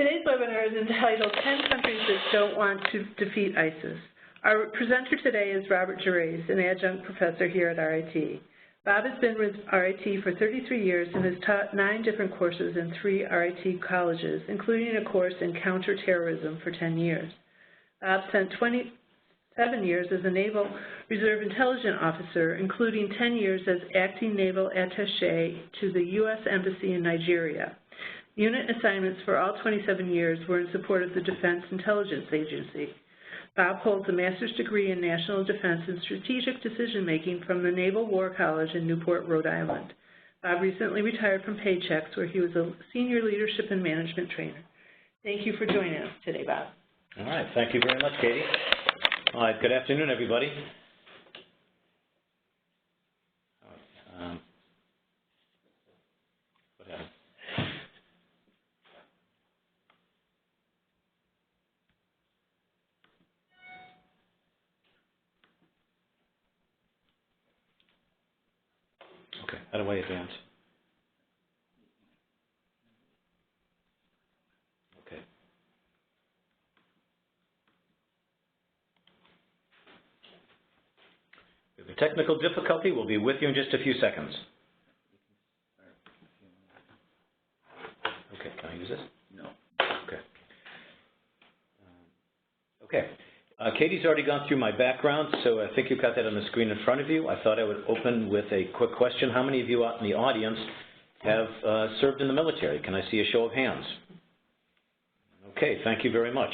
Today's webinar is entitled 10 Countries That Don't Want to Defeat ISIS. Our presenter today is Robert Gerace, an adjunct professor here at RIT. Bob has been with RIT for 33 years and has taught 9 different courses in 3 RIT colleges, including a course in counter-terrorism for 10 years. Bob spent 27 years as a Naval Reserve Intelligence Officer, including 10 years as acting Naval Attaché to the U.S. Embassy in Nigeria. Unit assignments for all 27 years were in support of the Defense Intelligence Agency. Bob holds a master's degree in National Defense and Strategic Decision-Making from the Naval War College in Newport, Rhode Island. Bob recently retired from Paychex, where he was a senior leadership and management trainer. Thank you for joining us today, Bob. All right. Thank you very much, Katie. All right. Good afternoon, everybody. What happened? Okay, how do I advance? Okay. We have a technical difficulty. We'll be with you in just a few seconds. Okay, can I use this? No. Okay. Okay. Katie's already gone through my background, so I think you've got that on the screen in front of you. I thought I would open with a quick question. How many of you out in the audience have served in the military? Can I see a show of hands? Okay, thank you very much.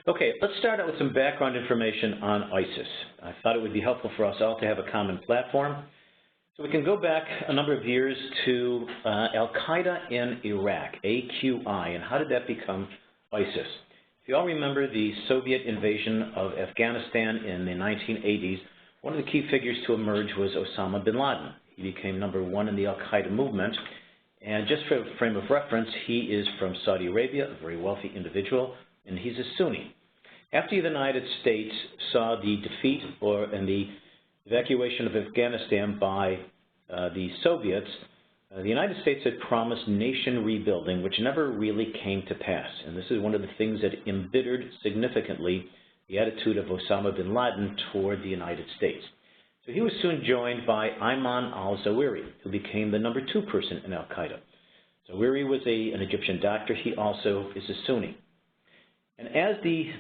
Okay, let's start out with some background information on ISIS. I thought it would be helpful for us all to have a common platform. So we can go back a number of years to Al-Qaeda in Iraq, AQI, and how did that become ISIS? If you all remember the Soviet invasion of Afghanistan in the 1980s, one of the key figures to emerge was Osama bin Laden. He became #1 in the Al-Qaeda movement, and just for a frame of reference, he is from Saudi Arabia, a very wealthy individual, and he's a Sunni. After the United States saw the defeat and the evacuation of Afghanistan by the Soviets, the United States had promised nation rebuilding, which never really came to pass. And this is one of the things that embittered significantly the attitude of Osama bin Laden toward the United States. So he was soon joined by Ayman al-Zawahiri, who became the #2 person in Al-Qaeda. Zawahiri was an Egyptian doctor. He also is a Sunni. And as the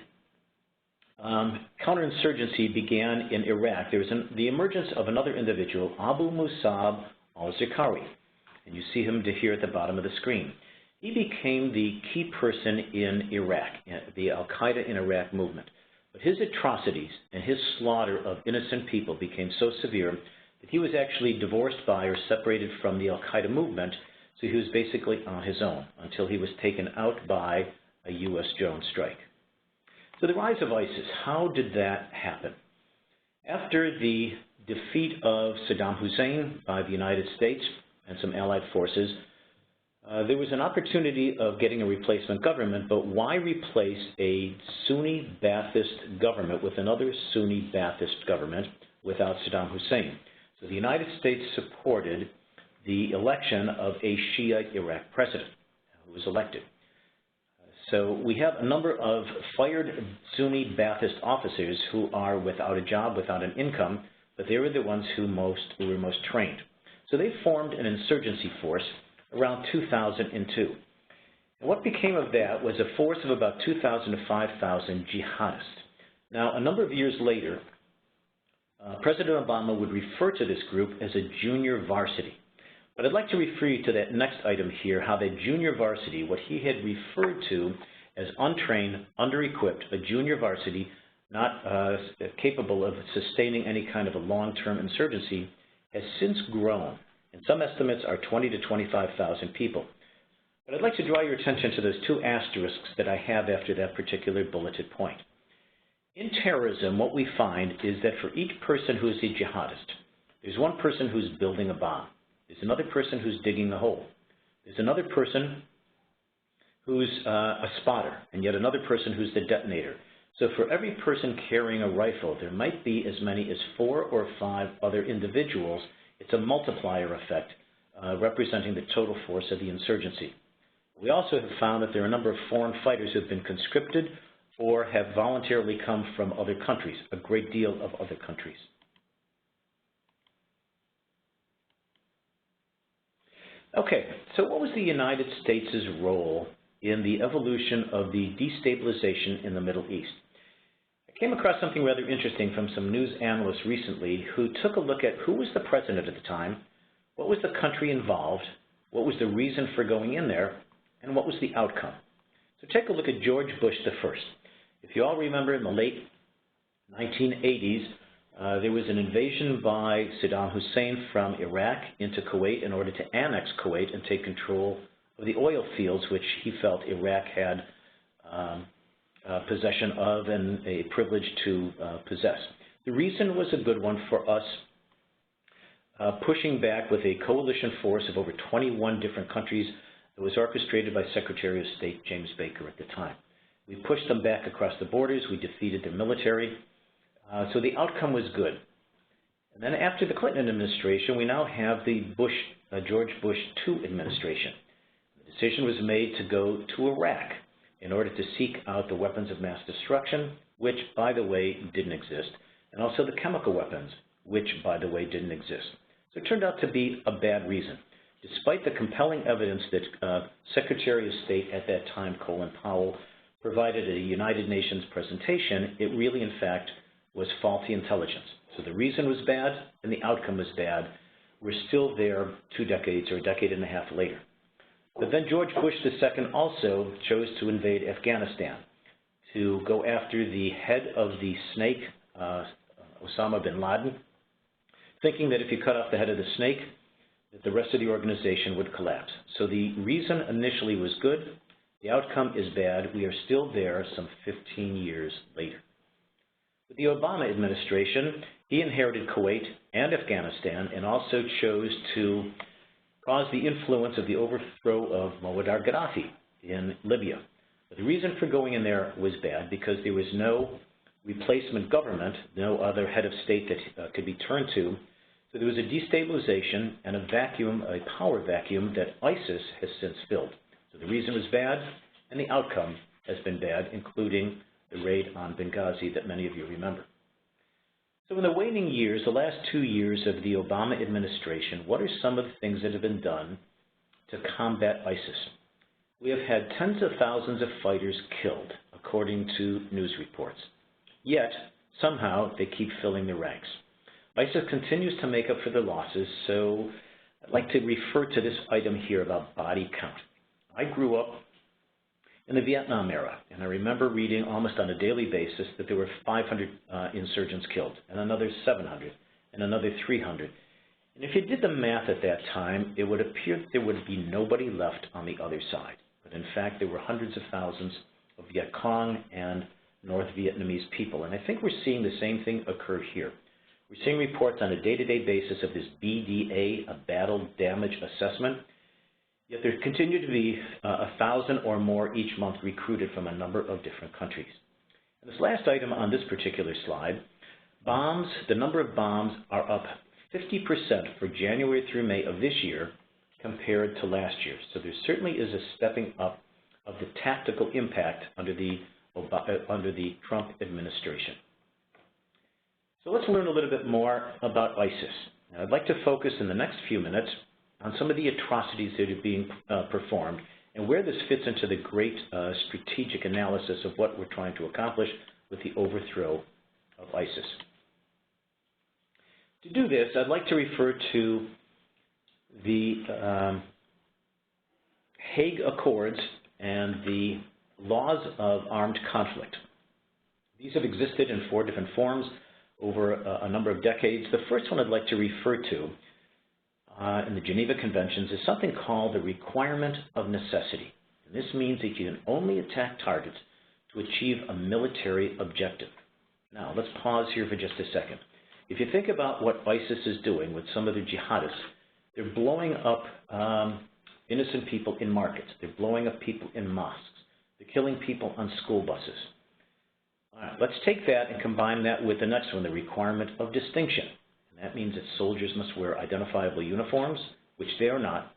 counterinsurgency began in Iraq, there was the emergence of another individual, Abu Musab al-Zarqawi, and you see him here at the bottom of the screen. He became the key person in Iraq, the Al-Qaeda in Iraq movement. But his atrocities and his slaughter of innocent people became so severe that he was actually divorced by or separated from the Al-Qaeda movement, so he was basically on his own until he was taken out by a U.S. drone strike. So the rise of ISIS, how did that happen? After the defeat of Saddam Hussein by the United States and some allied forces, there was an opportunity of getting a replacement government, but why replace a Sunni Ba'athist government with another Sunni Ba'athist government without Saddam Hussein? So the United States supported the election of a Shia Iraq president who was elected. So we have a number of fired Sunni Ba'athist officers who are without a job, without an income, but they were the ones who were most trained. So they formed an insurgency force around 2002. And what became of that was a force of about 2,000 to 5,000 jihadists. Now, a number of years later, President Obama would refer to this group as a junior varsity. But I'd like to refer you to that next item here, how that junior varsity, what he had referred to as untrained, under-equipped, a junior varsity, not capable of sustaining any kind of a long-term insurgency, has since grown. And some estimates are 20 to 25,000 people. But I'd like to draw your attention to those 2 asterisks that I have after that particular bulleted point. In terrorism, what we find is that for each person who is a jihadist, there's one person who's building a bomb. There's another person who's digging a hole. There's another person who's a spotter, and yet another person who's the detonator. So for every person carrying a rifle, there might be as many as 4 or 5 other individuals. It's a multiplier effect, representing the total force of the insurgency. We also have found that there are a number of foreign fighters who have been conscripted or have voluntarily come from other countries, a great deal of other countries. Okay, so what was the United States' role in the evolution of the destabilization in the Middle East? I came across something rather interesting from some news analysts recently who took a look at who was the president at the time, what was the country involved, what was the reason for going in there, and what was the outcome. So take a look at George Bush the First. If you all remember, in the late 1980s, there was an invasion by Saddam Hussein from Iraq into Kuwait in order to annex Kuwait and take control of the oil fields which he felt Iraq had possession of and a privilege to possess. The reason was a good one for us, pushing back with a coalition force of over 21 different countries that was orchestrated by Secretary of State James Baker at the time. We pushed them back across the borders. We defeated their military. So the outcome was good. And then after the Clinton administration, we now have the George Bush II administration. The decision was made to go to Iraq in order to seek out the weapons of mass destruction, which, by the way, didn't exist, and also the chemical weapons, which, by the way, didn't exist. So it turned out to be a bad reason. Despite the compelling evidence that Secretary of State at that time, Colin Powell, provided at a United Nations presentation, it really, in fact, was faulty intelligence. So the reason was bad and the outcome was bad. We're still there 2 decades or a decade and a half later. But then George Bush II also chose to invade Afghanistan to go after the head of the snake, Osama bin Laden, thinking that if you cut off the head of the snake, that the rest of the organization would collapse. So the reason initially was good. The outcome is bad. We are still there some 15 years later. With the Obama administration, he inherited Kuwait and Afghanistan and also chose to cause the influence of the overthrow of Muammar Gaddafi in Libya. But the reason for going in there was bad because there was no replacement government, no other head of state that could be turned to. So there was a destabilization and a vacuum, a power vacuum that ISIS has since filled. So the reason was bad and the outcome has been bad, including the raid on Benghazi that many of you remember. So in the waning years, the last 2 years of the Obama administration, what are some of the things that have been done to combat ISIS? We have had tens of thousands of fighters killed, according to news reports. Yet, somehow, they keep filling their ranks. ISIS continues to make up for their losses, so I'd like to refer to this item here about body count. I grew up in the Vietnam era, and I remember reading almost on a daily basis that there were 500 insurgents killed, and another 700, and another 300. And if you did the math at that time, it would appear that there would be nobody left on the other side. But in fact, there were hundreds of thousands of Viet Cong and North Vietnamese people. And I think we're seeing the same thing occur here. We're seeing reports on a day-to-day basis of this BDA, a battle damage assessment. Yet there continue to be 1,000 or more each month recruited from a number of different countries. And this last item on this particular slide, bombs, the number of bombs are up 50% for January through May of this year compared to last year. So there certainly is a stepping up of the tactical impact under the Trump administration. So let's learn a little bit more about ISIS. Now, I'd like to focus in the next few minutes on some of the atrocities that are being performed and where this fits into the great strategic analysis of what we're trying to accomplish with the overthrow of ISIS. To do this, I'd like to refer to the Hague Accords and the laws of armed conflict. These have existed in 4 different forms over a number of decades. The first one I'd like to refer to in the Geneva Conventions is something called the requirement of necessity. And this means that you can only attack targets to achieve a military objective. Now, let's pause here for just a second. If you think about what ISIS is doing with some of the jihadists, they're blowing up innocent people in markets. They're blowing up people in mosques. They're killing people on school buses. All right, let's take that and combine that with the next one, the requirement of distinction. And that means that soldiers must wear identifiable uniforms, which they are not.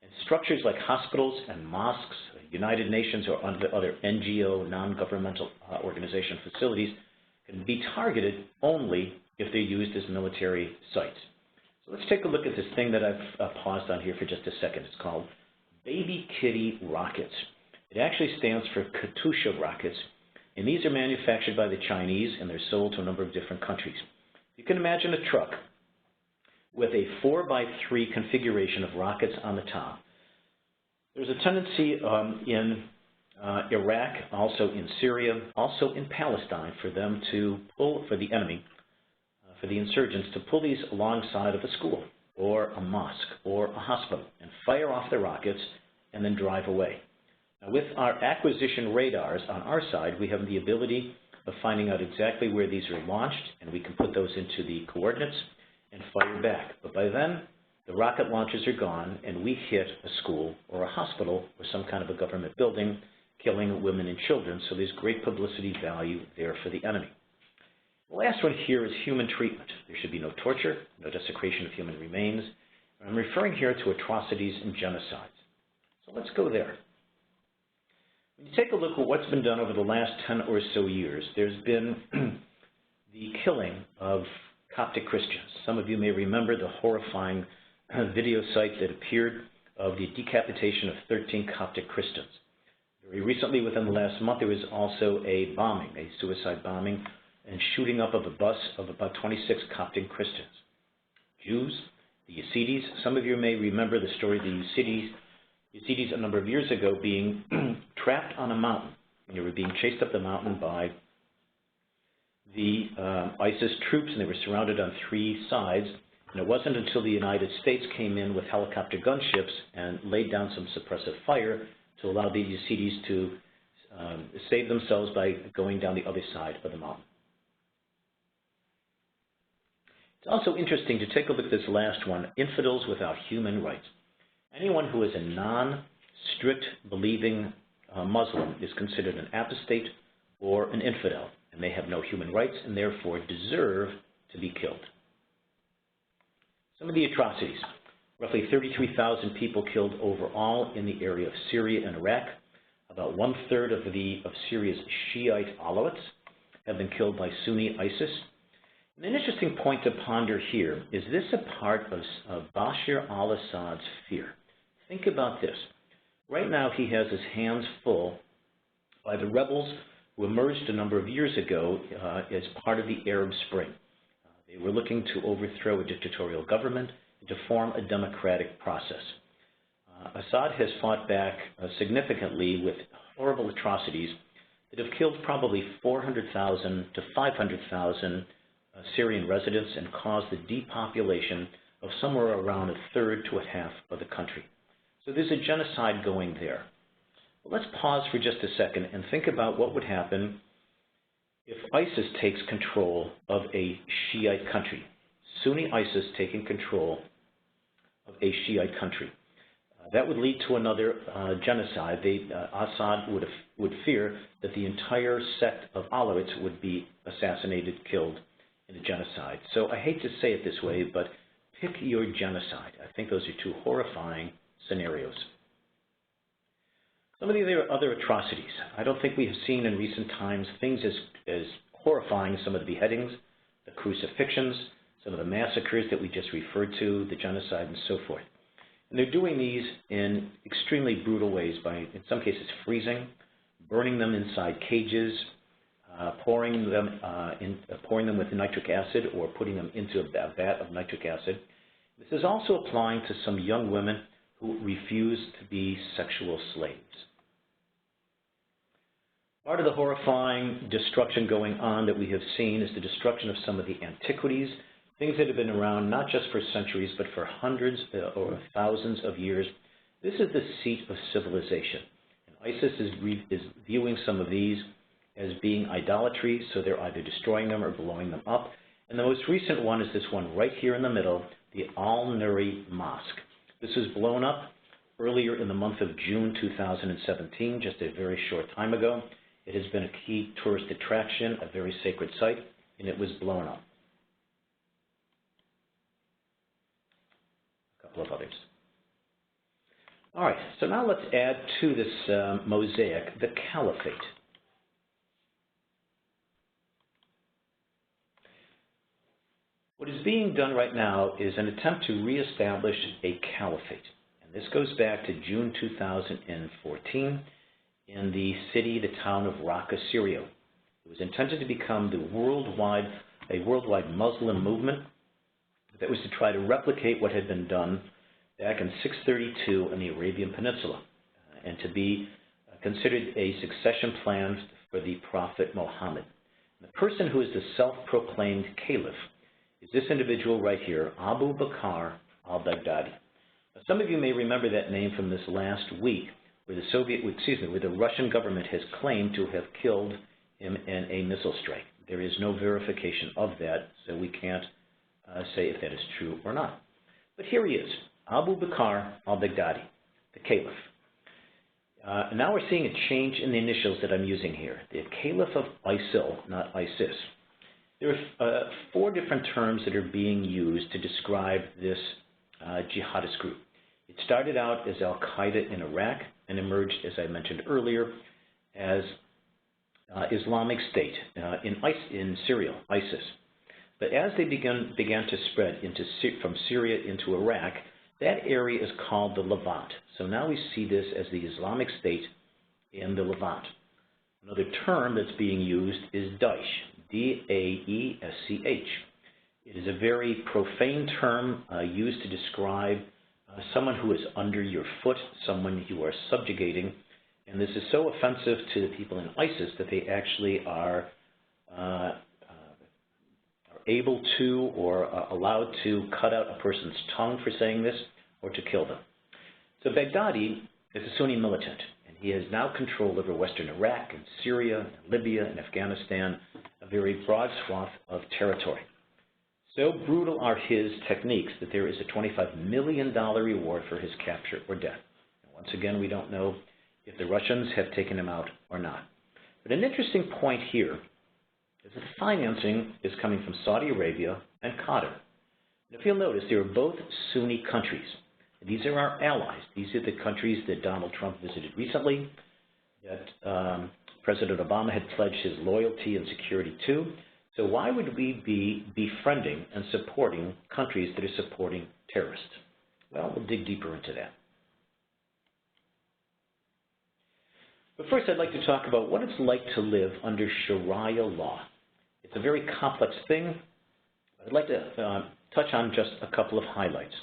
And structures like hospitals and mosques, United Nations or other NGO, non-governmental organization facilities can be targeted only if they're used as military sites. So let's take a look at this thing that I've paused on here for just a second. It's called Baby Kitty rockets. It actually stands for Katyusha rockets, and these are manufactured by the Chinese, and they're sold to a number of different countries. You can imagine a truck with a 4x3 configuration of rockets on the top. There's a tendency in Iraq, also in Syria, also in Palestine, for them to pull, for the enemy, for the insurgents, to pull these alongside of a school or a mosque or a hospital and fire off the rockets and then drive away. Now, with our acquisition radars on our side, we have the ability of finding out exactly where these are launched, and we can put those into the coordinates and fire back. But by then, the rocket launches are gone, and we hit a school or a hospital or some kind of a government building, killing women and children, so there's great publicity value there for the enemy. The last one here is human treatment. There should be no torture, no desecration of human remains. I'm referring here to atrocities and genocides. So let's go there. When you take a look at what's been done over the last 10 or so years, there's been the killing of Coptic Christians. Some of you may remember the horrifying video site that appeared of the decapitation of 13 Coptic Christians. Very recently, within the last month, there was also a bombing, a suicide bombing, and shooting up of a bus of about 26 Coptic Christians. Jews, the Yazidis. Some of you may remember the story of the Yazidis a number of years ago being trapped on a mountain. They were being chased up the mountain by the ISIS troops, and they were surrounded on three sides. And it wasn't until the United States came in with helicopter gunships and laid down some suppressive fire to allow the Yazidis to save themselves by going down the other side of the mountain. It's also interesting to take a look at this last one, infidels without human rights. Anyone who is a non-strict believing Muslim is considered an apostate or an infidel, and they have no human rights and therefore deserve to be killed. Some of the atrocities. Roughly 33,000 people killed overall in the area of Syria and Iraq. About 1/3 of Syria's Shiite Alawites have been killed by Sunni ISIS. And an interesting point to ponder here, is this a part of Bashar al-Assad's fear? Think about this. Right now he has his hands full by the rebels who emerged a number of years ago as part of the Arab Spring. They were looking to overthrow a dictatorial government and to form a democratic process. Assad has fought back significantly with horrible atrocities that have killed probably 400,000 to 500,000 Syrian residents and caused the depopulation of somewhere around 1/3 to 1/2 of the country. So there's a genocide going there. But let's pause for just a second and think about what would happen if ISIS takes control of a Shiite country. Sunni ISIS taking control of a Shiite country. That would lead to another genocide. Assad would fear that the entire sect of Alawites would be assassinated, killed in a genocide. So I hate to say it this way, but pick your genocide. I think those are two horrifying scenarios. Some of the other atrocities. I don't think we have seen in recent times things as horrifying as some of the beheadings, the crucifixions, some of the massacres that we just referred to, the genocide and so forth. And they're doing these in extremely brutal ways by, in some cases, freezing, burning them inside cages, pouring them with nitric acid or putting them into a vat of nitric acid. This is also applying to some young women who refuse to be sexual slaves. Part of the horrifying destruction going on that we have seen is the destruction of some of the antiquities, things that have been around not just for centuries but for hundreds or thousands of years. This is the seat of civilization. And ISIS is viewing some of these as being idolatry, so they're either destroying them or blowing them up. And the most recent one is this one right here in the middle, the Al-Nuri Mosque. This was blown up earlier in the month of June 2017, just a very short time ago. It has been a key tourist attraction, a very sacred site, and it was blown up. A couple of others. All right, so now let's add to this mosaic the caliphate. What is being done right now is an attempt to reestablish a caliphate. And this goes back to June 2014 in the town of Raqqa, Syria. It was intended to become a worldwide Muslim movement that was to try to replicate what had been done back in 632 in the Arabian Peninsula, and to be considered a succession plan for the Prophet Muhammad. And the person who is the self-proclaimed caliph is this individual right here, Abu Bakr al-Baghdadi. Now, some of you may remember that name from this last week, where the Russian government has claimed to have killed him in a missile strike. There is no verification of that, so we can't say if that is true or not. But here he is, Abu Bakr al-Baghdadi, the caliph. Now we're seeing a change in the initials that I'm using here. The caliph of ISIL, not ISIS. There are 4 different terms that are being used to describe this jihadist group. It started out as al-Qaeda in Iraq and emerged, as I mentioned earlier, as Islamic State in Syria, ISIS. But as they began to spread from Syria into Iraq, that area is called the Levant. So now we see this as the Islamic State in the Levant. Another term that's being used is Daesh, D-A-E-S-C-H. It is a very profane term used to describe someone who is under your foot, someone you are subjugating. And this is so offensive to the people in ISIS that they actually are able to or allowed to cut out a person's tongue for saying this or to kill them. So Baghdadi is a Sunni militant, and he has now control over western Iraq and Syria and Libya and Afghanistan, a very broad swath of territory. So brutal are his techniques that there is a $25 million reward for his capture or death. And once again, we don't know if the Russians have taken him out or not. But an interesting point here is that the financing is coming from Saudi Arabia and Qatar. And if you'll notice, they are both Sunni countries. And these are our allies. These are the countries that Donald Trump visited recently, that President Obama had pledged his loyalty and security to. So why would we be befriending and supporting countries that are supporting terrorists? Well, we'll dig deeper into that. But first, I'd like to talk about what it's like to live under Sharia law. It's a very complex thing. I'd like to touch on just a couple of highlights.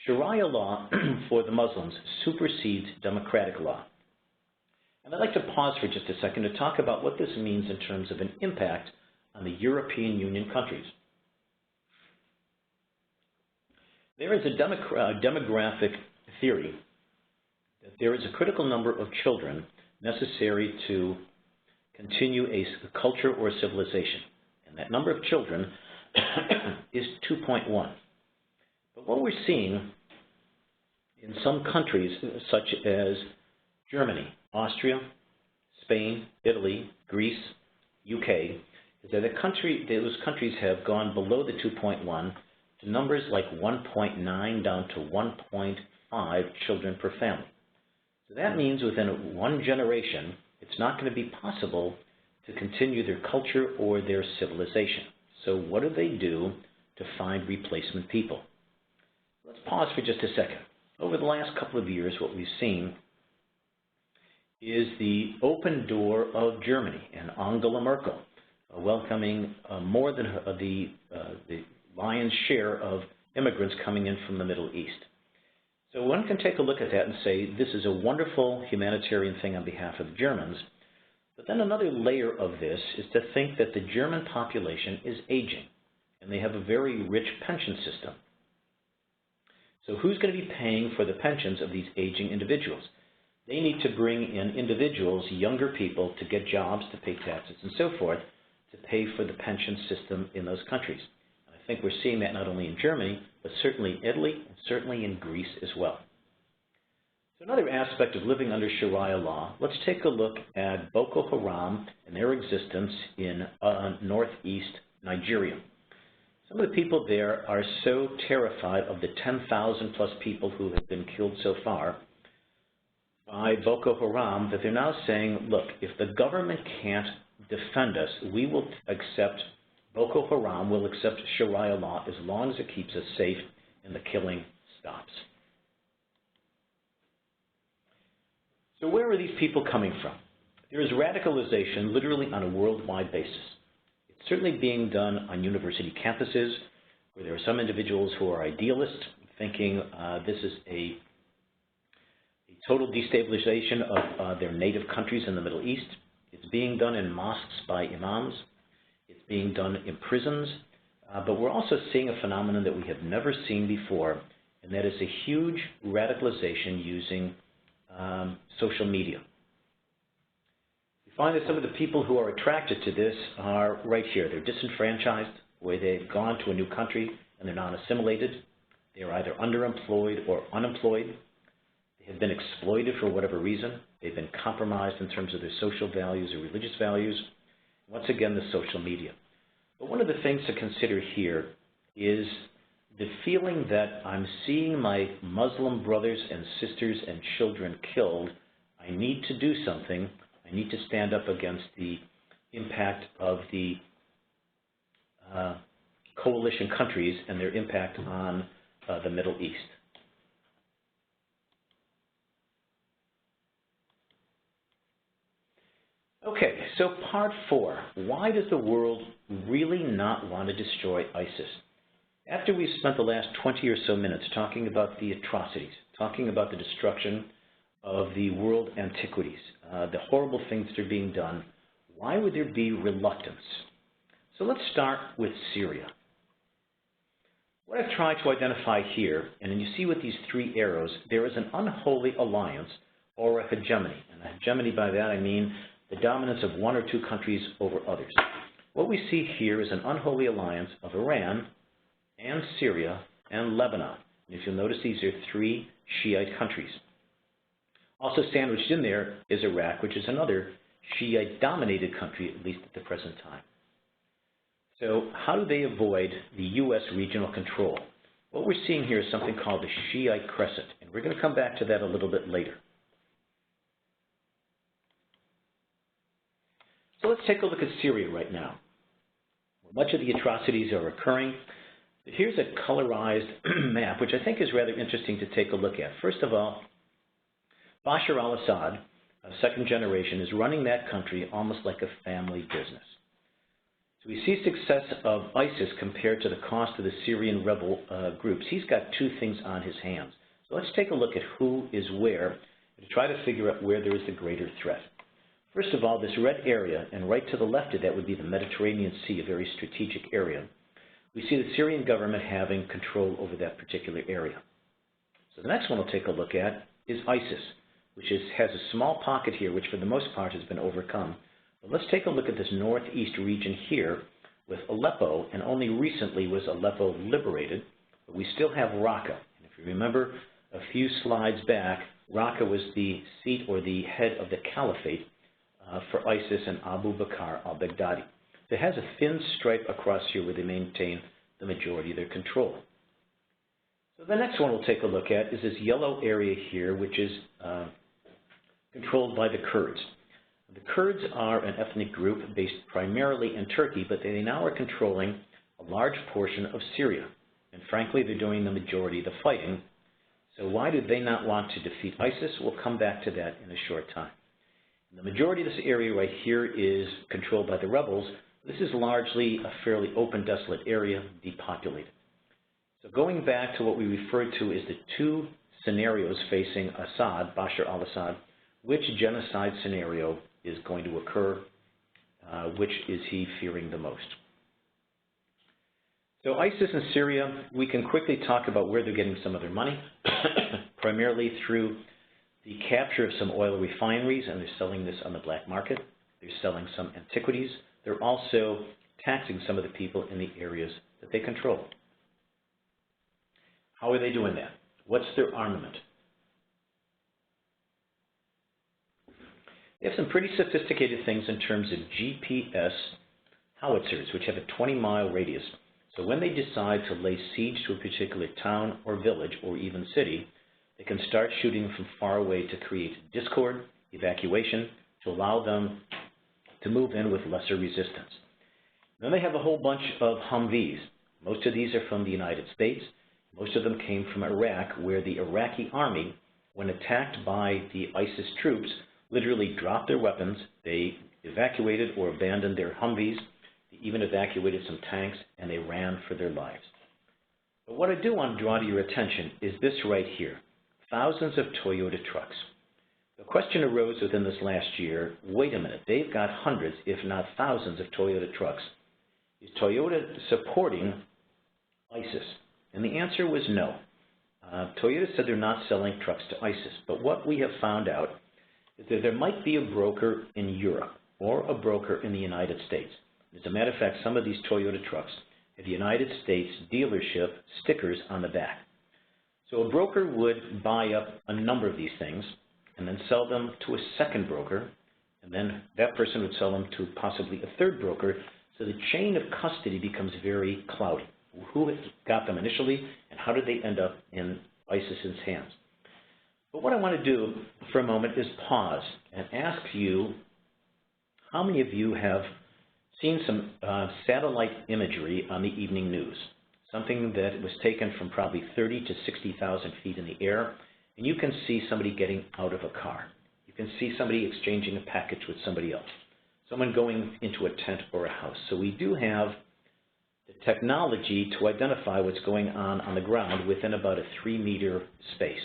Sharia law for the Muslims supersedes democratic law. And I'd like to pause for just a second to talk about what this means in terms of an impact on the European Union countries. There is a demographic theory that there is a critical number of children necessary to continue a culture or civilization. And that number of children is 2.1. But what we're seeing in some countries, such as Germany, Austria, Spain, Italy, Greece, UK, is that those countries have gone below the 2.1 to numbers like 1.9 down to 1.5 children per family. So that means within one generation, it's not going to be possible to continue their culture or their civilization. So what do they do to find replacement people? Let's pause for just a second. Over the last couple of years, what we've seen is the open door of Germany and Angela Merkel welcoming more than the lion's share of immigrants coming in from the Middle East. So one can take a look at that and say this is a wonderful humanitarian thing on behalf of the Germans. But then another layer of this is to think that the German population is aging, and they have a very rich pension system. So who's going to be paying for the pensions of these aging individuals? They need to bring in individuals, younger people, to get jobs, to pay taxes, and so forth, to pay for the pension system in those countries. And I think we're seeing that not only in Germany, but certainly in Italy and certainly in Greece as well. So another aspect of living under Sharia law, let's take a look at Boko Haram and their existence in northeast Nigeria. Some of the people there are so terrified of the 10,000 plus people who have been killed so far by Boko Haram that they're now saying, look, if the government can't defend us, we will accept, Boko Haram will accept Sharia law as long as it keeps us safe and the killing stops. So where are these people coming from? There is radicalization literally on a worldwide basis. It's certainly being done on university campuses where there are some individuals who are idealists thinking this is a total destabilization of their native countries in the Middle East. It's being done in mosques by imams. It's being done in prisons. But we're also seeing a phenomenon that we have never seen before, and that is a huge radicalization using social media. We find that some of the people who are attracted to this are right here. They're disenfranchised, where they've gone to a new country and they're not assimilated. They're either underemployed or unemployed. They have been exploited for whatever reason. They've been compromised in terms of their social values or religious values. Once again, the social media. But one of the things to consider here is the feeling that I'm seeing my Muslim brothers and sisters and children killed. I need to do something. I need to stand up against the impact of the coalition countries and their impact on the Middle East. Okay, so part 4. Why does the world really not want to destroy ISIS? After we've spent the last 20 or so minutes talking about the atrocities, talking about the destruction of the world antiquities, the horrible things that are being done, why would there be reluctance? So let's start with Syria. What I've tried to identify here, and you see with these 3 arrows, there is an unholy alliance or a hegemony. And a hegemony, by that I mean the dominance of 1 or 2 countries over others. What we see here is an unholy alliance of Iran and Syria and Lebanon. And if you'll notice, these are 3 Shiite countries. Also sandwiched in there is Iraq, which is another Shiite-dominated country, at least at the present time. So how do they avoid the U.S. regional control? What we're seeing here is something called the Shiite Crescent, and we're going to come back to that a little bit later. So let's take a look at Syria right now, where much of the atrocities are occurring. Here's a colorized map, which I think is rather interesting to take a look at. First of all, Bashar al-Assad, a second generation, is running that country almost like a family business. So we see success of ISIS compared to the cost of the Syrian rebel groups. He's got 2 things on his hands. So let's take a look at who is where to try to figure out where there is the greater threat. First of all, this red area, and right to the left of that would be the Mediterranean Sea, a very strategic area. We see the Syrian government having control over that particular area. So the next one we'll take a look at is ISIS, which has a small pocket here, which for the most part has been overcome. But let's take a look at this northeast region here with Aleppo, and only recently was Aleppo liberated, but we still have Raqqa. And if you remember a few slides back, Raqqa was the seat or the head of the caliphate for ISIS and Abu Bakr al-Baghdadi. It has a thin stripe across here where they maintain the majority of their control. So the next one we'll take a look at is this yellow area here, which is controlled by the Kurds. The Kurds are an ethnic group based primarily in Turkey, but they now are controlling a large portion of Syria. And frankly, they're doing the majority of the fighting. So why do they not want to defeat ISIS? We'll come back to that in a short time. And the majority of this area right here is controlled by the rebels. This is largely a fairly open, desolate area, depopulated. So going back to what we referred to as the 2 scenarios facing Assad, Bashar al-Assad, which genocide scenario is going to occur? Which is he fearing the most? So ISIS in Syria, we can quickly talk about where they're getting some of their money, primarily through the capture of some oil refineries, and they're selling this on the black market. They're selling some antiquities. They're also taxing some of the people in the areas that they control. How are they doing that? What's their armament? They have some pretty sophisticated things in terms of GPS howitzers, which have a 20-mile radius. So when they decide to lay siege to a particular town or village or even city, they can start shooting from far away to create discord, evacuation, to allow them to move in with lesser resistance. Then they have a whole bunch of Humvees. Most of these are from the United States. Most of them came from Iraq, where the Iraqi army, when attacked by the ISIS troops, literally dropped their weapons. They evacuated or abandoned their Humvees. They even evacuated some tanks, and they ran for their lives. But what I do want to draw to your attention is this right here, thousands of Toyota trucks. The question arose within this last year, wait a minute, they've got hundreds, if not thousands, of Toyota trucks. Is Toyota supporting ISIS? And the answer was no. Toyota said they're not selling trucks to ISIS, but what we have found out is that there might be a broker in Europe or a broker in the United States. As a matter of fact, some of these Toyota trucks have United States dealership stickers on the back. So a broker would buy up a number of these things and then sell them to a second broker, and then that person would sell them to possibly a third broker, so the chain of custody becomes very cloudy. Who got them initially, and how did they end up in ISIS's hands? But what I want to do for a moment is pause and ask you, how many of you have seen some satellite imagery on the evening news? Something that was taken from probably 30 to 60,000 feet in the air, and you can see somebody getting out of a car. You can see somebody exchanging a package with somebody else, someone going into a tent or a house. So we do have the technology to identify what's going on the ground within about a 3-meter space.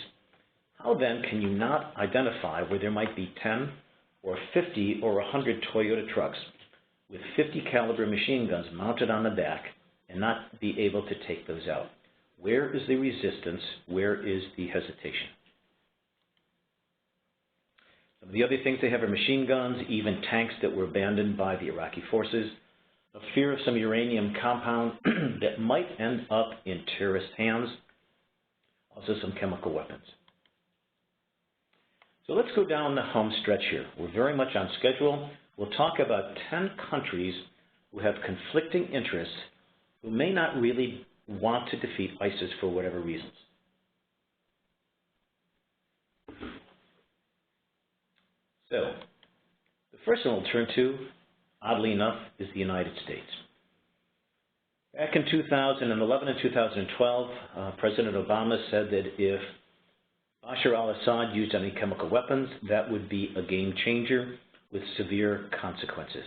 How then can you not identify where there might be 10 or 50 or 100 Toyota trucks with 50 caliber machine guns mounted on the back and not be able to take those out? Where is the resistance? Where is the hesitation? Some of the other things they have are machine guns, even tanks that were abandoned by the Iraqi forces, a fear of some uranium compound that might end up in terrorist hands, also some chemical weapons. So let's go down the home stretch here. We're very much on schedule. We'll talk about 10 countries who have conflicting interests, who may not really want to defeat ISIS for whatever reasons. So, the first one we'll turn to, oddly enough, is the United States. Back in 2011 and 2012, President Obama said that if Bashar al-Assad used any chemical weapons, that would be a game changer with severe consequences.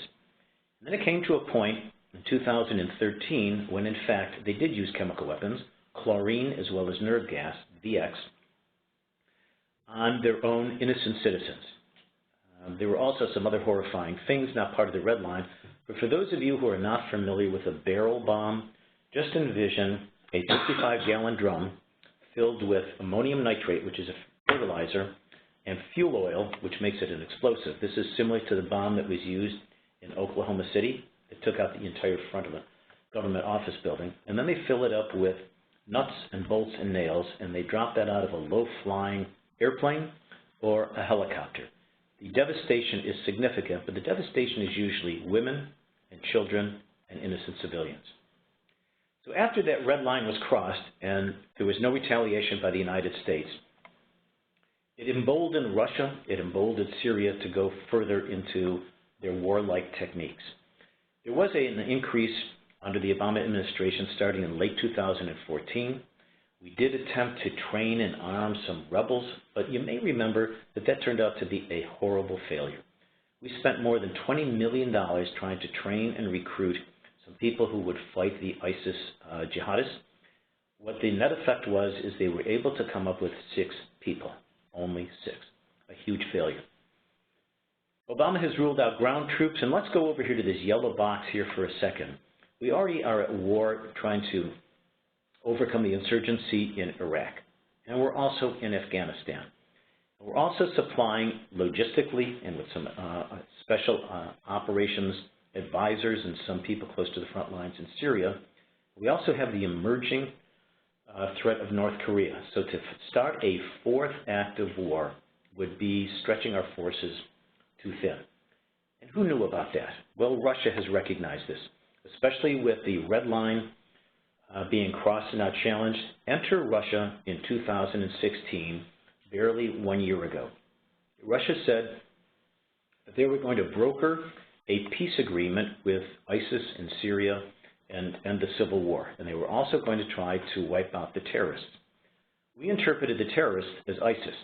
And then it came to a point in 2013 when, in fact, they did use chemical weapons, chlorine as well as nerve gas, VX, on their own innocent citizens. There were also some other horrifying things, not part of the red line, but for those of you who are not familiar with a barrel bomb, just envision a 55-gallon drum filled with ammonium nitrate, which is a fertilizer, and fuel oil, which makes it an explosive. This is similar to the bomb that was used in Oklahoma City. It took out the entire front of a government office building. And then they fill it up with nuts and bolts and nails, and they drop that out of a low-flying airplane or a helicopter. The devastation is significant, but the devastation is usually women and children and innocent civilians. So after that red line was crossed and there was no retaliation by the United States, it emboldened Russia, it emboldened Syria to go further into their warlike techniques. There was an increase under the Obama administration starting in late 2014. We did attempt to train and arm some rebels, but you may remember that that turned out to be a horrible failure. We spent more than $20 million trying to train and recruit some people who would fight the ISIS jihadists. What the net effect was is they were able to come up with 6 people, only 6, a huge failure. Obama has ruled out ground troops, and let's go over here to this yellow box here for a second. We already are at war trying to overcome the insurgency in Iraq, and we're also in Afghanistan. We're also supplying logistically and with some special operations advisors and some people close to the front lines in Syria. We also have the emerging threat of North Korea. So to start a 4th active war would be stretching our forces too thin. And who knew about that? Well, Russia has recognized this, especially with the red line being crossed and now challenged. Enter Russia in 2016, barely 1 year ago. Russia said that they were going to broker a peace agreement with ISIS in Syria and end the civil war, and they were also going to try to wipe out the terrorists. We interpreted the terrorists as ISIS.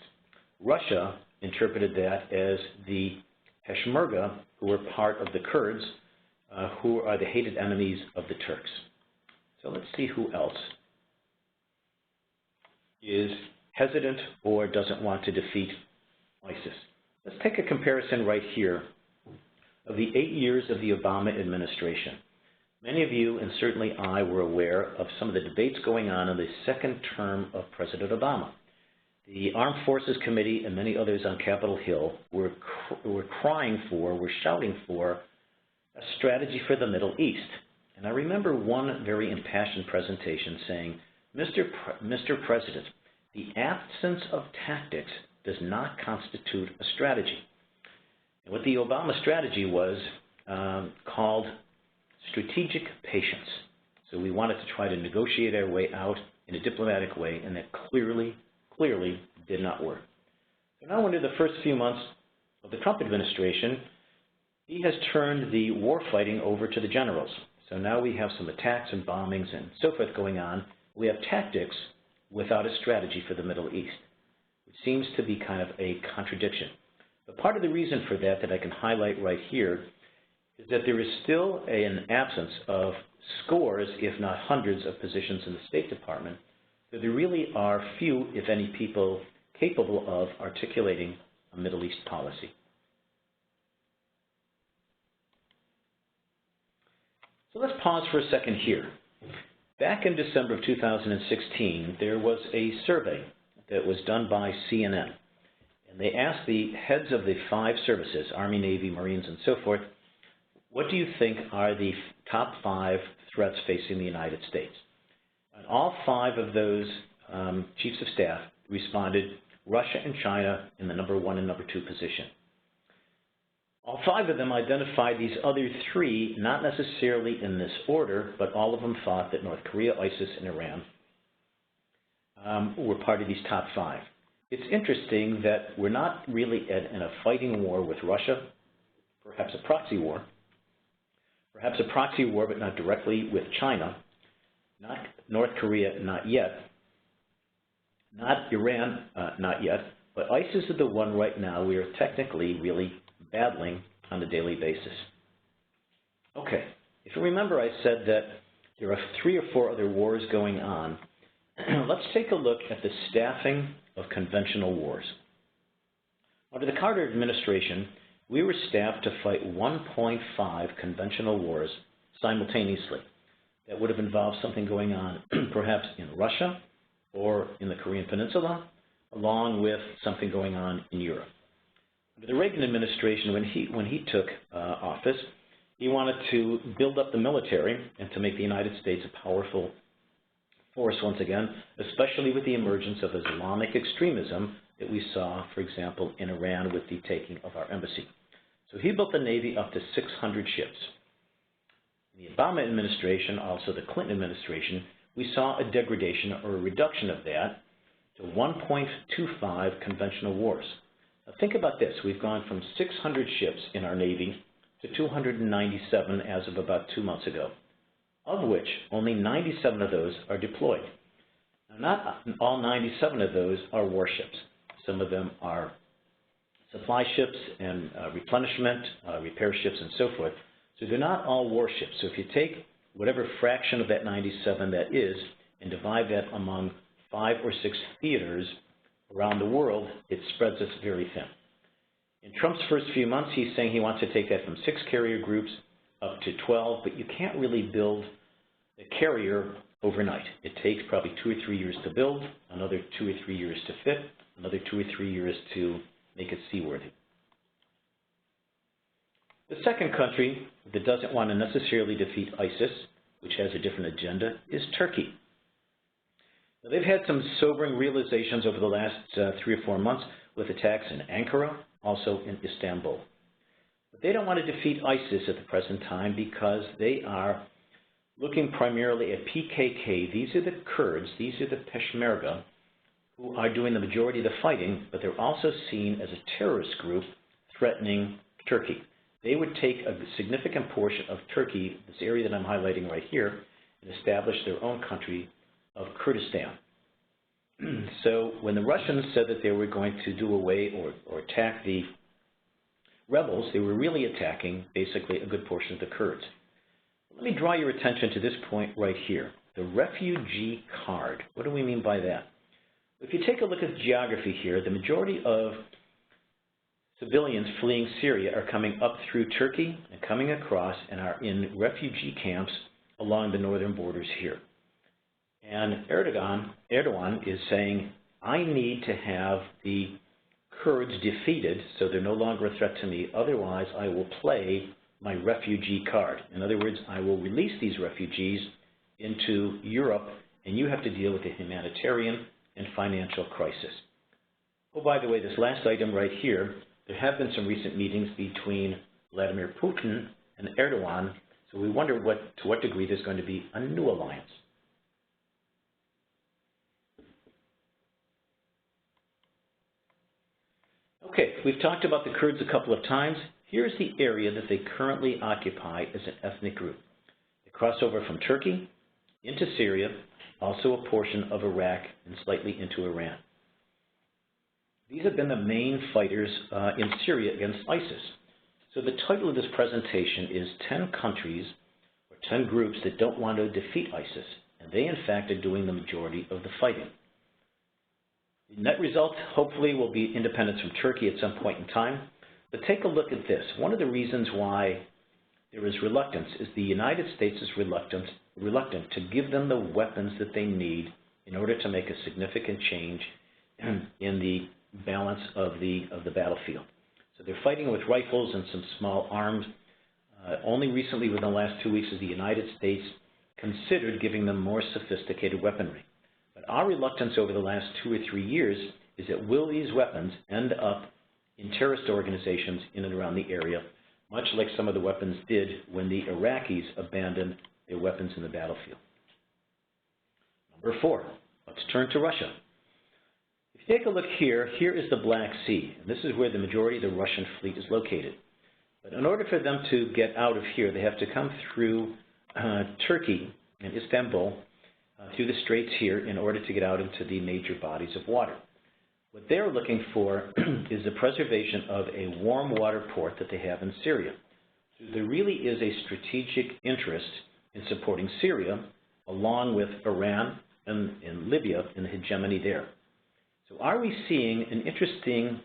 Russia interpreted that as the Peshmerga, who were part of the Kurds, who are the hated enemies of the Turks. So let's see who else is hesitant or doesn't want to defeat ISIS. Let's take a comparison right here of the 8 years of the Obama administration. Many of you, and certainly I, were aware of some of the debates going on in the second term of President Obama. The Armed Forces Committee and many others on Capitol Hill were shouting for a strategy for the Middle East. And I remember one very impassioned presentation saying, Mr. President, the absence of tactics does not constitute a strategy. And what the Obama strategy was called strategic patience. So we wanted to try to negotiate our way out in a diplomatic way, and that clearly did not work. So now into the first few months of the Trump administration, he has turned the war fighting over to the generals. So now we have some attacks and bombings and so forth going on. We have tactics without a strategy for the Middle East, which seems to be kind of a contradiction. But part of the reason for that I can highlight right here is that there is still an absence of scores, if not hundreds, of positions in the State Department, that there really are few, if any, people capable of articulating a Middle East policy. So let's pause for a second here. Back in December of 2016, there was a survey that was done by CNN, and they asked the heads of the 5 services, Army, Navy, Marines, and so forth, what do you think are the top 5 threats facing the United States? And all 5 of those chiefs of staff responded Russia and China in the number 1 and number 2 position. All 5 of them identified these other 3, not necessarily in this order, but all of them thought that North Korea, ISIS, and Iran were part of these top 5. It's interesting that we're not really in a fighting war with Russia, perhaps a proxy war, but not directly with China, not North Korea, not yet, not Iran, not yet, but ISIS is the one right now we are technically really battling on a daily basis. Okay, if you remember, I said that there are 3 or 4 other wars going on. Let's take a look at the staffing of conventional wars. Under the Carter administration, we were staffed to fight 1.5 conventional wars simultaneously. That would have involved something going on perhaps in Russia or in the Korean Peninsula, along with something going on in Europe. Under the Reagan administration, when he took office, he wanted to build up the military and to make the United States a powerful force once again, especially with the emergence of Islamic extremism that we saw, for example, in Iran with the taking of our embassy. So he built the Navy up to 600 ships. In the Obama administration, also the Clinton administration, we saw a degradation or a reduction of that to 1.25 conventional wars. Now think about this. We've gone from 600 ships in our Navy to 297 as of about 2 months ago, of which only 97 of those are deployed. Now, not all 97 of those are warships. Some of them are supply ships and replenishment, repair ships, and so forth. So they're not all warships. So if you take whatever fraction of that 97 that is and divide that among 5 or 6 theaters around the world, it spreads us very thin. In Trump's first few months, he's saying he wants to take that from 6 carrier groups up to 12, but you can't really build a carrier overnight. It takes probably 2 or 3 years to build, another 2 or 3 years to fit, another 2 or 3 years to make it seaworthy. The second country that doesn't want to necessarily defeat ISIS, which has a different agenda, is Turkey. Now, they've had some sobering realizations over the last 3 or 4 months with attacks in Ankara, also in Istanbul. But they don't want to defeat ISIS at the present time because they are looking primarily at PKK. These are the Kurds, these are the Peshmerga, who are doing the majority of the fighting, but they're also seen as a terrorist group threatening Turkey. They would take a significant portion of Turkey, this area that I'm highlighting right here, and establish their own country of Kurdistan. So when the Russians said that they were going to do away or attack the rebels, they were really attacking basically a good portion of the Kurds. Let me draw your attention to this point right here, the refugee card. What do we mean by that? If you take a look at the geography here, the majority of civilians fleeing Syria are coming up through Turkey and coming across and are in refugee camps along the northern borders here. And Erdogan is saying, I need to have the Kurds defeated so they're no longer a threat to me, otherwise I will play my refugee card. In other words, I will release these refugees into Europe and you have to deal with the humanitarian and financial crisis. Oh, by the way, this last item right here, there have been some recent meetings between Vladimir Putin and Erdogan, so we wonder to what degree there's going to be a new alliance. Okay, we've talked about the Kurds a couple of times. Here's the area that they currently occupy as an ethnic group. They cross over from Turkey into Syria, also a portion of Iraq, and slightly into Iran. These have been the main fighters in Syria against ISIS. So the title of this presentation is 10 countries or 10 groups that don't want to defeat ISIS, and they in fact are doing the majority of the fighting. The net result, hopefully, will be independence from Turkey at some point in time. But take a look at this. One of the reasons why there is reluctance is the United States is reluctant to give them the weapons that they need in order to make a significant change in the balance of the battlefield. So they're fighting with rifles and some small arms. Only recently, within the last 2 weeks, has the United States considered giving them more sophisticated weaponry. But our reluctance over the last 2 or 3 years is that will these weapons end up in terrorist organizations in and around the area, much like some of the weapons did when the Iraqis abandoned their weapons in the battlefield. Number 4, let's turn to Russia. If you take a look here, here is the Black Sea, and this is where the majority of the Russian fleet is located. But in order for them to get out of here, they have to come through Turkey and Istanbul, through the straits here in order to get out into the major bodies of water. What they're looking for is the preservation of a warm water port that they have in Syria. So there really is a strategic interest in supporting Syria along with Iran and Libya in the hegemony there. So are we seeing an interesting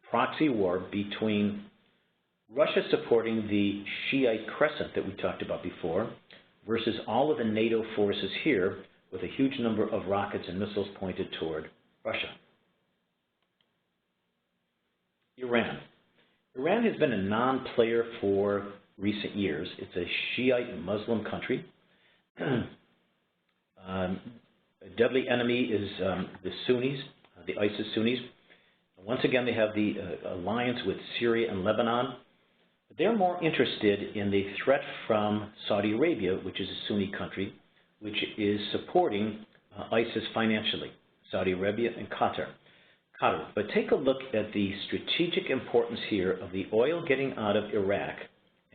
proxy war between Russia supporting the Shiite crescent that we talked about before versus all of the NATO forces here with a huge number of rockets and missiles pointed toward Russia? Iran. Iran has been a non-player for recent years. It's a Shiite Muslim country. A deadly enemy is the Sunnis, the ISIS Sunnis. Once again, they have the alliance with Syria and Lebanon. They're more interested in the threat from Saudi Arabia, which is a Sunni country, which is supporting ISIS financially, Saudi Arabia and Qatar. But take a look at the strategic importance here of the oil getting out of Iraq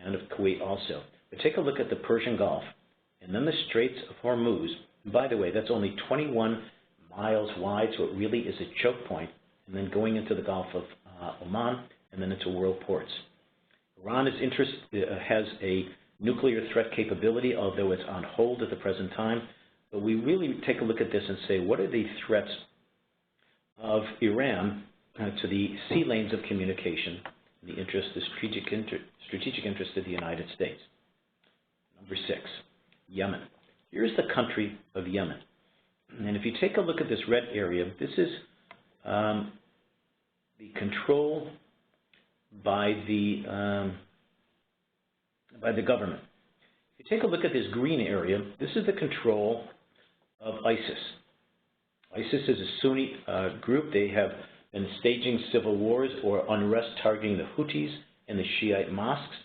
and of Kuwait also. But take a look at the Persian Gulf and then the Straits of Hormuz. And by the way, that's only 21 miles wide, so it really is a choke point, and then going into the Gulf of Oman and then into world ports. Iran has a nuclear threat capability, although it's on hold at the present time. But we really take a look at this and say, what are the threats of Iran to the sea lanes of communication, the strategic interest of the United States? Number 6, Yemen. Here's the country of Yemen. And if you take a look at this red area, this is the control by the government. If you take a look at this green area, this is the control of ISIS. ISIS is a Sunni group. They have been staging civil wars or unrest targeting the Houthis and the Shiite mosques.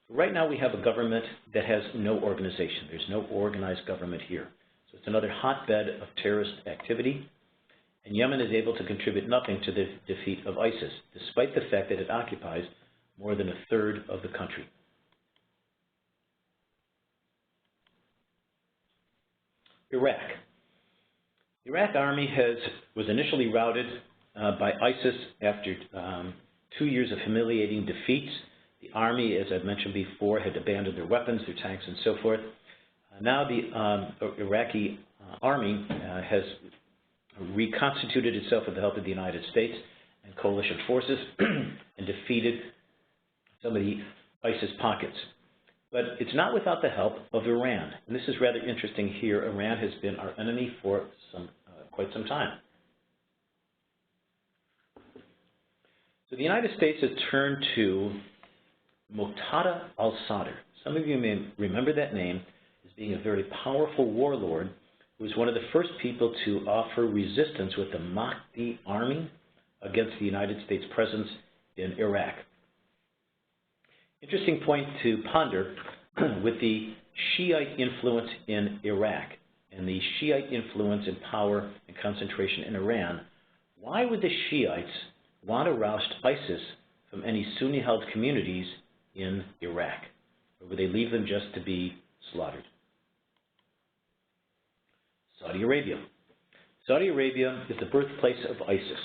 Right now we have a government that has no organization. There's no organized government here. So it's another hotbed of terrorist activity. And Yemen is able to contribute nothing to the defeat of ISIS, despite the fact that it occupies more than a third of the country. Iraq. The Iraq army was initially routed by ISIS after 2 years of humiliating defeats. The army, as I've mentioned before, had abandoned their weapons, their tanks, and so forth. Now the Iraqi army has reconstituted itself with the help of the United States and coalition forces and defeated some of the ISIS pockets. But it's not without the help of Iran. And this is rather interesting here. Iran has been our enemy for quite some time. So the United States has turned to Muqtada al-Sadr. Some of you may remember that name as being a very powerful warlord who was one of the first people to offer resistance with the Mahdi army against the United States presence in Iraq. Interesting point to ponder with the Shiite influence in Iraq and the Shiite influence in power and concentration in Iran. Why would the Shiites want to roust ISIS from any Sunni-held communities in Iraq? Or would they leave them just to be slaughtered? Saudi Arabia. Saudi Arabia is the birthplace of ISIS.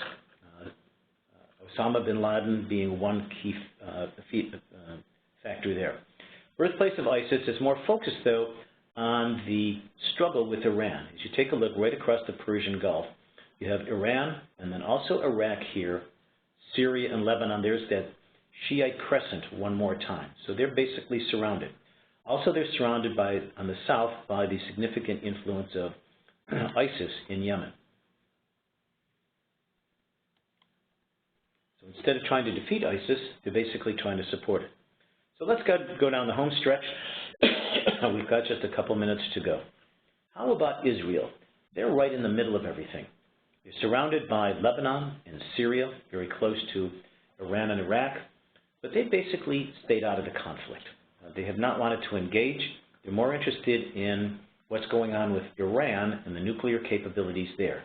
Osama bin Laden being one key factor there. Birthplace of ISIS is more focused, though, on the struggle with Iran. As you take a look right across the Persian Gulf, you have Iran and then also Iraq here, Syria and Lebanon. There's that Shiite crescent one more time. So they're basically surrounded. Also, they're surrounded by, on the south, by the significant influence of ISIS in Yemen. So instead of trying to defeat ISIS, they're basically trying to support it. So let's go down the home stretch. We've got just a couple minutes to go. How about Israel? They're right in the middle of everything. They're surrounded by Lebanon and Syria, very close to Iran and Iraq, but they basically stayed out of the conflict. They have not wanted to engage. They're more interested in what's going on with Iran and the nuclear capabilities there.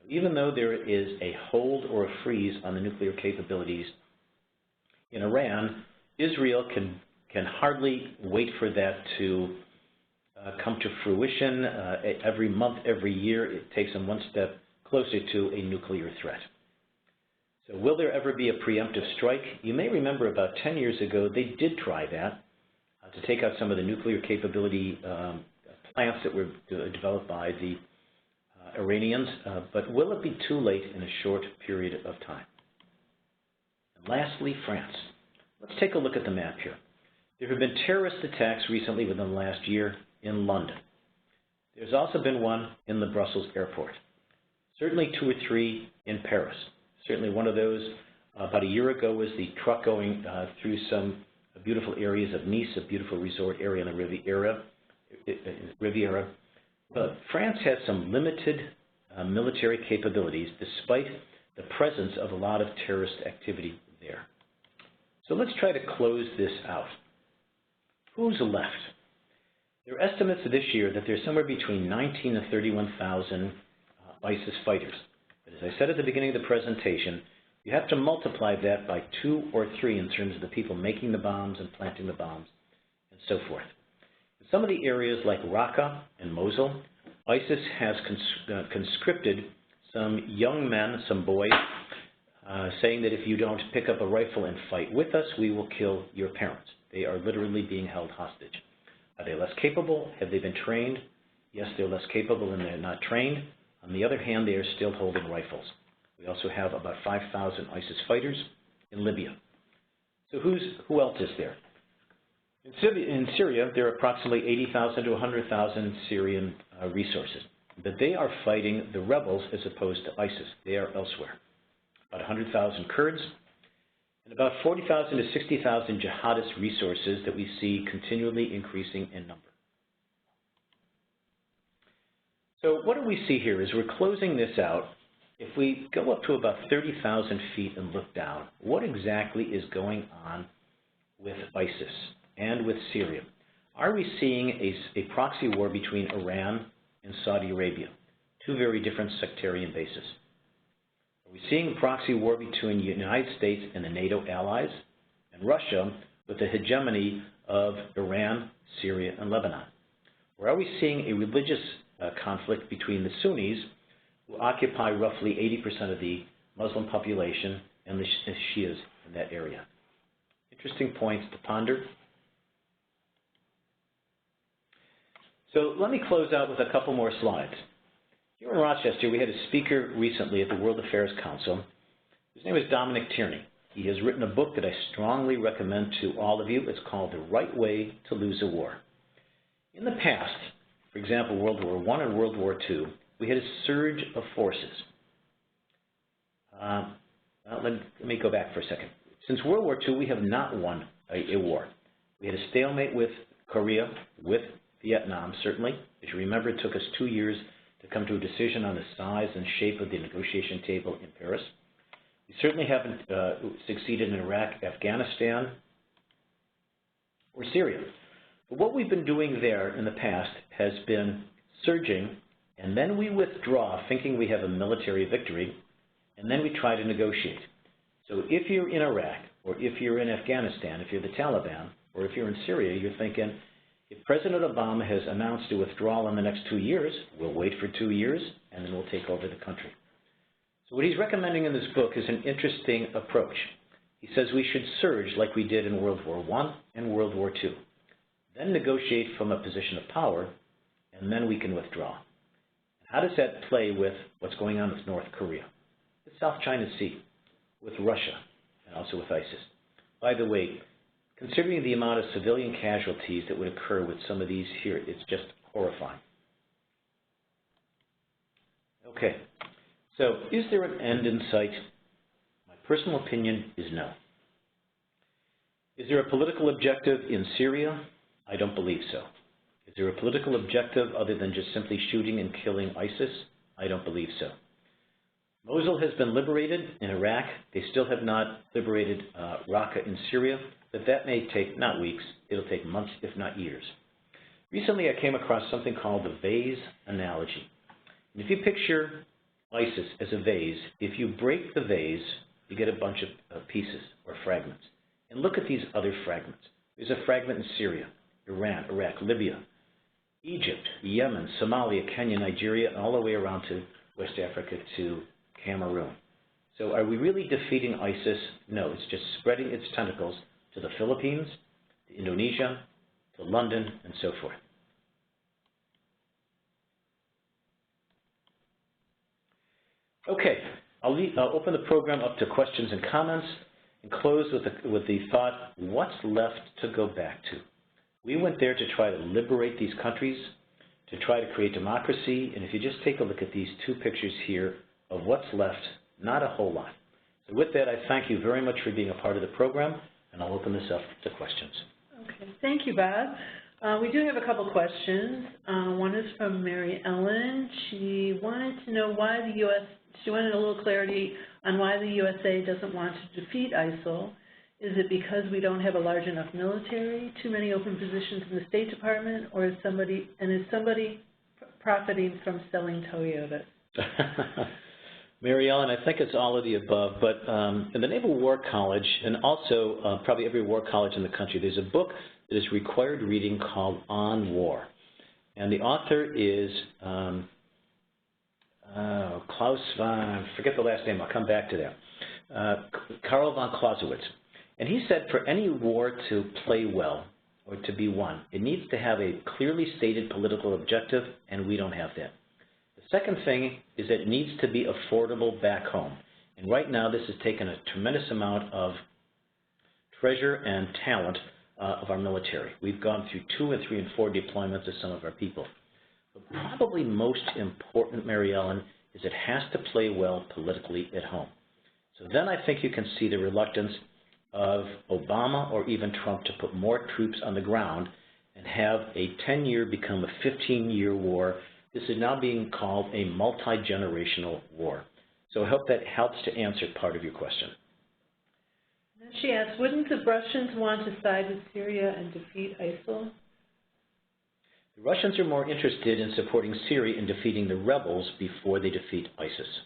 Even though there is a hold or a freeze on the nuclear capabilities in Iran, Israel can hardly wait for that to come to fruition. Every month, every year, it takes them one step closer to a nuclear threat. So will there ever be a preemptive strike? You may remember about 10 years ago, they did try that to take out some of the nuclear capability plants that were developed by the Iranians, but will it be too late in a short period of time? And lastly, France. Let's take a look at the map here. There have been terrorist attacks recently within the last year in London. There's also been one in the Brussels airport. Certainly 2 or 3 in Paris. Certainly one of those about a year ago was the truck going through some beautiful areas of Nice, a beautiful resort area in the Riviera. But France has some limited military capabilities despite the presence of a lot of terrorist activity there. So let's try to close this out. Who's left? There are estimates this year that there's somewhere between 19,000 and 31,000 ISIS fighters. But as I said at the beginning of the presentation, you have to multiply that by 2 or 3 in terms of the people making the bombs and planting the bombs and so forth. In some of the areas like Raqqa and Mosul, ISIS has conscripted some young men, some boys, saying that if you don't pick up a rifle and fight with us, we will kill your parents. They are literally being held hostage. Are they less capable? Have they been trained? Yes, they're less capable and they're not trained. On the other hand, they are still holding rifles. We also have about 5,000 ISIS fighters in Libya. So who else is there? In Syria, there are approximately 80,000 to 100,000 Syrian resources. But they are fighting the rebels as opposed to ISIS. They are elsewhere. About 100,000 Kurds, and about 40,000 to 60,000 jihadist resources that we see continually increasing in number. So what do we see here is we're closing this out. If we go up to about 30,000 feet and look down, what exactly is going on with ISIS and with Syria? Are we seeing a proxy war between Iran and Saudi Arabia, two very different sectarian bases? Are we seeing a proxy war between the United States and the NATO allies and Russia with the hegemony of Iran, Syria, and Lebanon? Or are we seeing a religious conflict between the Sunnis, who occupy roughly 80% of the Muslim population, and the Shias in that area? Interesting points to ponder. So let me close out with a couple more slides. Here in Rochester, we had a speaker recently at the World Affairs Council. His name is Dominic Tierney. He has written a book that I strongly recommend to all of you. It's called The Right Way to Lose a War. In the past, for example, World War I and World War II, we had a surge of forces. Let me go back for a second. Since World War II, we have not won a war. We had a stalemate with Korea, with Vietnam, certainly. As you remember, it took us 2 years to come to a decision on the size and shape of the negotiation table in Paris. We certainly haven't succeeded in Iraq, Afghanistan, or Syria. But what we've been doing there in the past has been surging, and then we withdraw thinking we have a military victory, and then we try to negotiate. So if you're in Iraq, or if you're in Afghanistan, if you're the Taliban, or if you're in Syria, you're thinking, if President Obama has announced a withdrawal in the next 2 years, we'll wait for 2 years, and then we'll take over the country. So what he's recommending in this book is an interesting approach. He says we should surge like we did in World War I and World War II, then negotiate from a position of power, and then we can withdraw. How does that play with what's going on with North Korea, the South China Sea, with Russia, and also with ISIS? By the way, considering the amount of civilian casualties that would occur with some of these here, it's just horrifying. Okay, so is there an end in sight? My personal opinion is no. Is there a political objective in Syria? I don't believe so. Is there a political objective other than just simply shooting and killing ISIS? I don't believe so. Mosul has been liberated in Iraq. They still have not liberated Raqqa in Syria, but that may take not weeks, it'll take months, if not years. Recently I came across something called the vase analogy. And if you picture ISIS as a vase, if you break the vase, you get a bunch of pieces or fragments. And look at these other fragments. There's a fragment in Syria, Iran, Iraq, Libya, Egypt, Yemen, Somalia, Kenya, Nigeria, and all the way around to West Africa to Cameroon. So are we really defeating ISIS? No, it's just spreading its tentacles to the Philippines, to Indonesia, to London, and so forth. Okay, I'll open the program up to questions and comments and close with the thought, what's left to go back to? We went there to try to liberate these countries, to try to create democracy, and if you just take a look at these two pictures here of what's left, not a whole lot. So with that, I thank you very much for being a part of the program, and I'll open this up to questions. Okay, thank you, Bob. We do have a couple questions. One is from Mary Ellen. She wanted to know why the U.S., she wanted a little clarity on why the USA doesn't want to defeat ISIL. Is it because we don't have a large enough military, too many open positions in the State Department, or is somebody profiting from selling Toyotas? Mary Ellen, I think it's all of the above, but in the Naval War College, and also probably every war college in the country, there's a book that is required reading called On War. And the author is Klaus von, forget the last name, I'll come back to that, Karl von Clausewitz. And he said for any war to play well or to be won, it needs to have a clearly stated political objective, and we don't have that. The second thing is that it needs to be affordable back home. And right now this has taken a tremendous amount of treasure and talent of our military. We've gone through 2 and 3 and 4 deployments of some of our people. But probably most important, Mary Ellen, is it has to play well politically at home. So then I think you can see the reluctance of Obama or even Trump to put more troops on the ground and have a 10-year become a 15-year war. This is now being called a multi-generational war. So I hope that helps to answer part of your question. And she asks, wouldn't the Russians want to side with Syria and defeat ISIL? The Russians are more interested in supporting Syria in defeating the rebels before they defeat ISIS.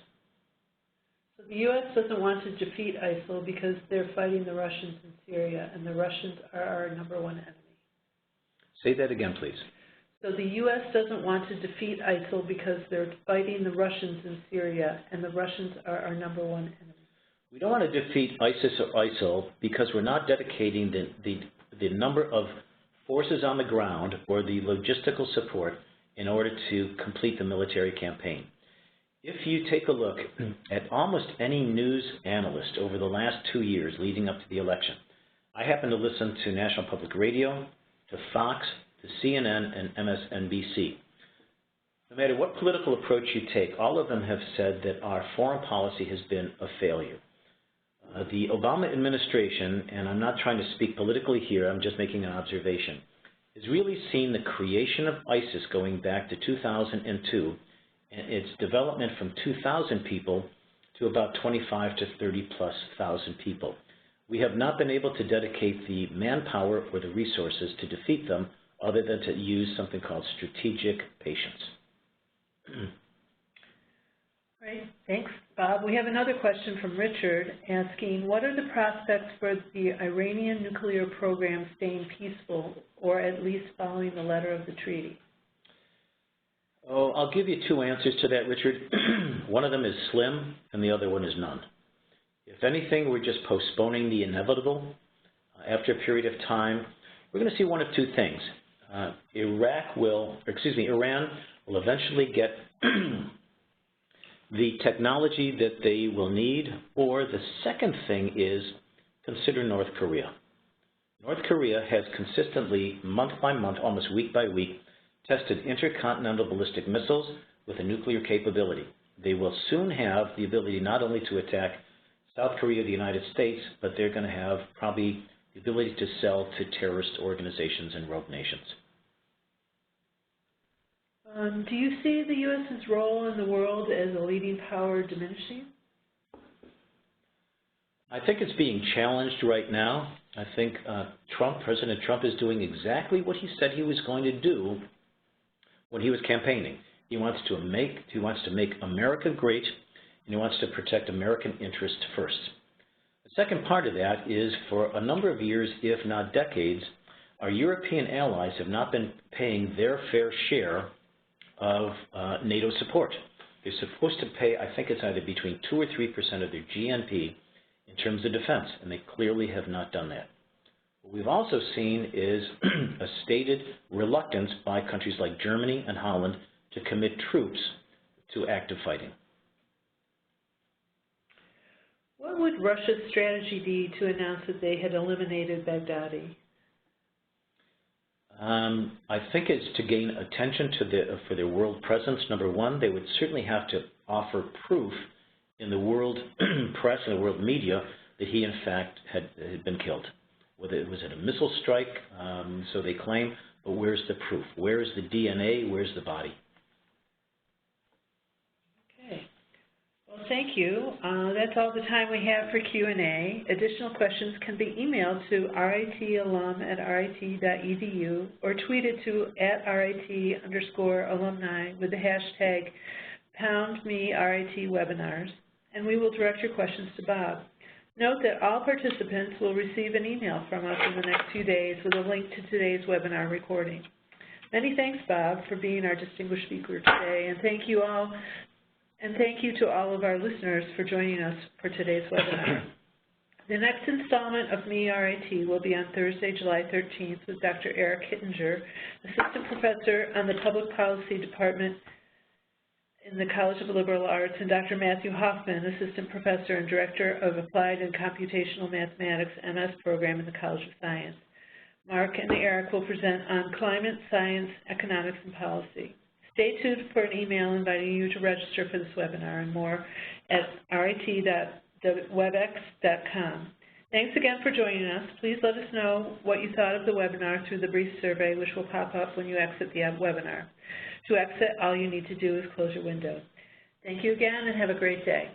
So the U.S. doesn't want to defeat ISIL because they're fighting the Russians in Syria, and the Russians are our #1 enemy. Say that again, please. So the U.S. doesn't want to defeat ISIL because they're fighting the Russians in Syria, and the Russians are our #1 enemy. We don't want to defeat ISIS or ISIL because we're not dedicating the number of forces on the ground or the logistical support in order to complete the military campaign. If you take a look at almost any news analyst over the last 2 years leading up to the election, I happen to listen to National Public Radio, to Fox, to CNN, and MSNBC. No matter what political approach you take, all of them have said that our foreign policy has been a failure. The Obama administration, and I'm not trying to speak politically here, I'm just making an observation, has really seen the creation of ISIS going back to 2002 and its development from 2,000 people to about 25 to 30+ thousand people. We have not been able to dedicate the manpower or the resources to defeat them other than to use something called strategic patience. Great, thanks, Bob. We have another question from Richard asking, what are the prospects for the Iranian nuclear program staying peaceful or at least following the letter of the treaty? Oh, I'll give you 2 answers to that, Richard. One of them is slim and the other one is none. If anything, we're just postponing the inevitable. After a period of time, we're going to see one of 2 things. Iran will eventually get the technology that they will need, or the second thing is consider North Korea. North Korea has consistently, month by month, almost week by week, tested intercontinental ballistic missiles with a nuclear capability. They will soon have the ability not only to attack South Korea, the United States, but they're going to have probably the ability to sell to terrorist organizations and rogue nations. Do you see the U.S.'s role in the world as a leading power diminishing? I think it's being challenged right now. I think President Trump is doing exactly what he said he was going to do when he was campaigning. He wants to make America great, and he wants to protect American interests first. The second part of that is, for a number of years, if not decades, our European allies have not been paying their fair share of NATO support. They're supposed to pay, I think it's either between 2 or 3% of their GNP in terms of defense, and they clearly have not done that. What we've also seen is a stated reluctance by countries like Germany and Holland to commit troops to active fighting. What would Russia's strategy be to announce that they had eliminated Baghdadi? I think it's to gain attention for their world presence. Number one, they would certainly have to offer proof in the world press and the world media that he, in fact, had been killed. Whether it was at a missile strike, so they claim, but where's the proof? Where's the DNA? Where's the body? Okay. Well, thank you. That's all the time we have for Q&A. Additional questions can be emailed to ritalum@rit.edu or tweeted to @RIT_alumni with the hashtag #PoundMeRITWebinars, and we will direct your questions to Bob. Note that all participants will receive an email from us in the next few days with a link to today's webinar recording. Many thanks, Bob, for being our distinguished speaker today, and thank you to all of our listeners for joining us for today's webinar. The next installment of Me RIT will be on Thursday, July 13th with Dr. Eric Hittinger, Assistant Professor on the Public Policy Department in the College of Liberal Arts, and Dr. Matthew Hoffman, Assistant Professor and Director of Applied and Computational Mathematics MS program in the College of Science. Mark and Eric will present on climate, science, economics, and policy. Stay tuned for an email inviting you to register for this webinar and more at rit.webex.com. Thanks again for joining us. Please let us know what you thought of the webinar through the brief survey, which will pop up when you exit the webinar. To exit, all you need to do is close your window. Thank you again, and have a great day.